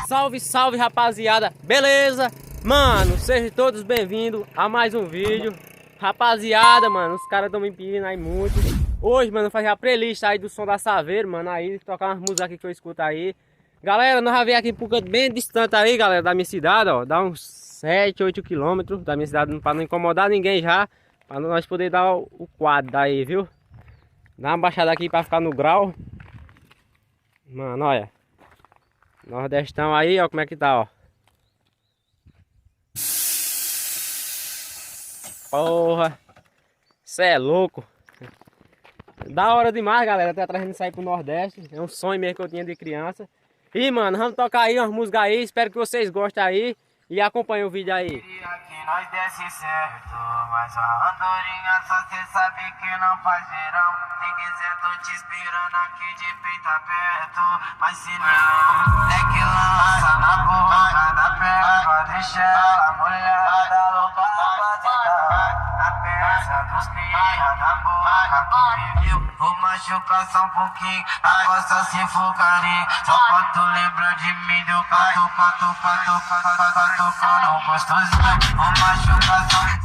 Salve, salve, rapaziada, beleza? Mano, sejam todos bem-vindos a mais um vídeo. Rapaziada, mano, os caras estão me pedindo aí muito. Hoje, mano, fazer a playlist aí do som da Saveiro, mano, aí tocar umas músicas aqui que eu escuto aí. Galera, nós vamos ver aqui um canto bem distante aí, galera, da minha cidade, ó. Dá uns 7, 8 quilômetros da minha cidade, pra não incomodar ninguém já. Pra nós poder dar o quadro daí, viu? Dá uma baixada aqui pra ficar no grau. Mano, olha. Nordestão aí, ó, como é que tá, ó. Porra. Cê é louco. Da hora demais, galera. Tô atrás de sair pro Nordeste. É um sonho mesmo que eu tinha de criança. E, mano, vamos tocar aí umas músicas aí. Espero que vocês gostem aí. E acompanhem o vídeo aí. Que nós desce certo, mas a andorinha só cê sabe que não faz verão. Se quiser tô te esperando aqui de peito aberto, mas se não, é que lança na boca da perna pra deixar ela molhada, louca pra tentar. Na peça dos cria da boca que viveu, vou machucar só um pouquinho, a costa se focaria. Só pra tu lembrar de mim, deu pato, pato, pato, pato, pato. Tocando gostosinho, vou machucar só pra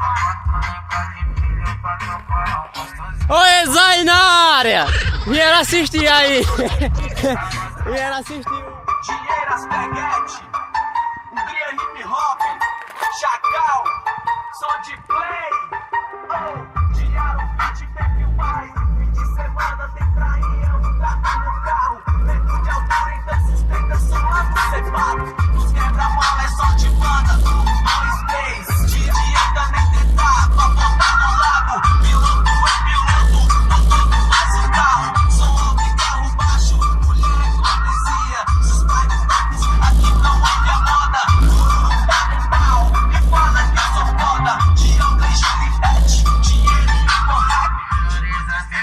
tu lembrar de mim, deu pato, pato, gostosinho. Oi, Zay na área! Vieram assistir aí! Vieram assistir! Dinheiro, Asperguete, Hungria Hip Hop, Chacal, som de play. Oh, dinheiro, 20 pé mais, fim de semana tem praia, um gato no carro, metro de altura, então sustenta sua cebado. Os quebra-mola é só de banda, no space, dia também tentar, pra botar no labo. Piloto é piloto, não todo faz o carro, som alto e carro baixo, mulher é hipocrisia, suspeito tacos, aqui não houve a moda. Tá no pau, me fala que eu sou foda, de alta e gilipete, dinheiro e porrada.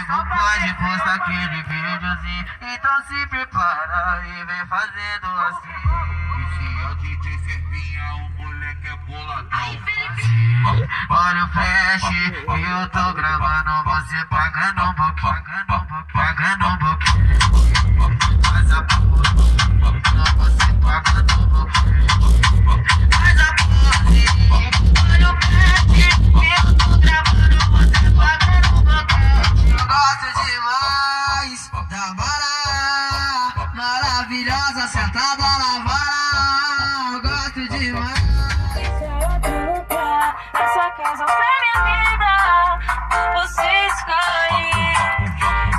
Não pode postar aquele videozinho, então se prepara e vem fazendo assim. Esse é o DJ Servinha, o moleque é boladão. Olha o flash, e eu tô gravando você pagando um pouquinho, pagando um pouquinho. Faz a porra, você pagando um pouquinho. Faz a porra, olha o flash, e eu tô gravando você pagando um pouquinho. Eu gosto demais da vara, maravilhosa, sentada na vara. Eu gosto demais. Esse é outro lugar, essa casa foi minha vida. Você escolhe,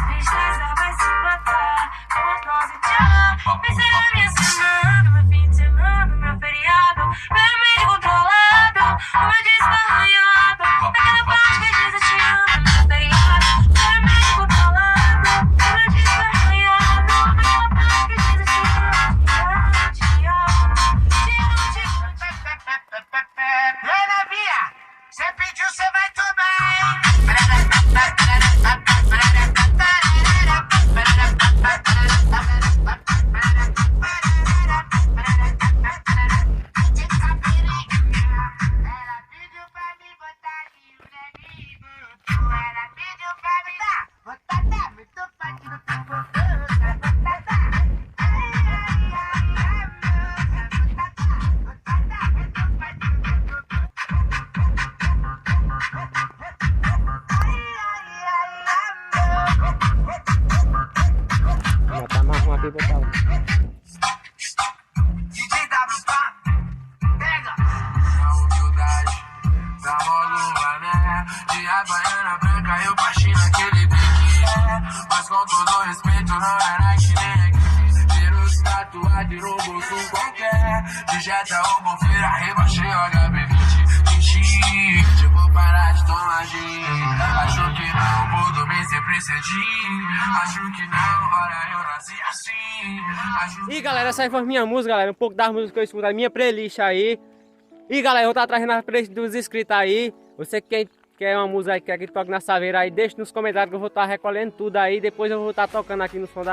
tristeza vai se matar. Vamos nós e tchau. Vai ser a minha semana, meu fim de semana, meu feriado. Meu meio controlado, o meu disco arranhado. Naquela parte que diz eu te amo, meu feriado. Meu meio controlado, o meu disco arranhado. Naquela parte que diz eu te amo, te amo, te amo, te amo. Ei, novinha, cê pediu, cê vai tomar, hein? Ela pediu pra me botar e o neguinho botou. Ela pediu pra me dar, botar, muito forte no teu botou. Ai, ai, ai, ai, botar, muito forte no teu botou. Vou botar mais uma aqui pra botar. DJ WK, pega! Na humildade, da molua, né? De Havaiana branca, eu baixei naquele pique, mas com todo respeito, não era que nem aqui. Tiros tatuados no bolso qualquer, de Jetta ou Bonfeira, rebaixei o HB20. Enchi, tipo parar de tomar gin. Acho que não, vou dormir sempre cedinho. Acho que não, ora eu nasci assim. E galera, essa aí foi a minha música, galera. Um pouco das músicas que eu escuto, a minha playlist aí. E galera, eu vou estar trazendo a playlist dos inscritos aí. Você que quer uma música aí, quer que toque na Saveiro aí, deixa nos comentários que eu vou estar recolhendo tudo aí. Depois eu vou estar tocando aqui no som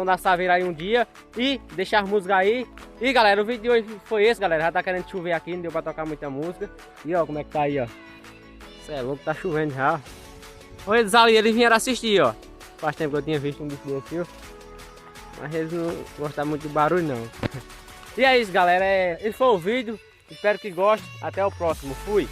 da Saveiro aí um dia. E deixar as músicas aí. E galera, o vídeo de hoje foi esse, galera. Já tá querendo chover aqui, não deu pra tocar muita música. E ó, como é que tá aí, ó. Cê é louco, tá chovendo já. Ô, eles vieram assistir, ó. Faz tempo que eu tinha visto um bicho desse, ó. Mas eles não gostam muito do barulho, não. E é isso, galera. Esse foi o vídeo. Espero que gostem. Até o próximo. Fui!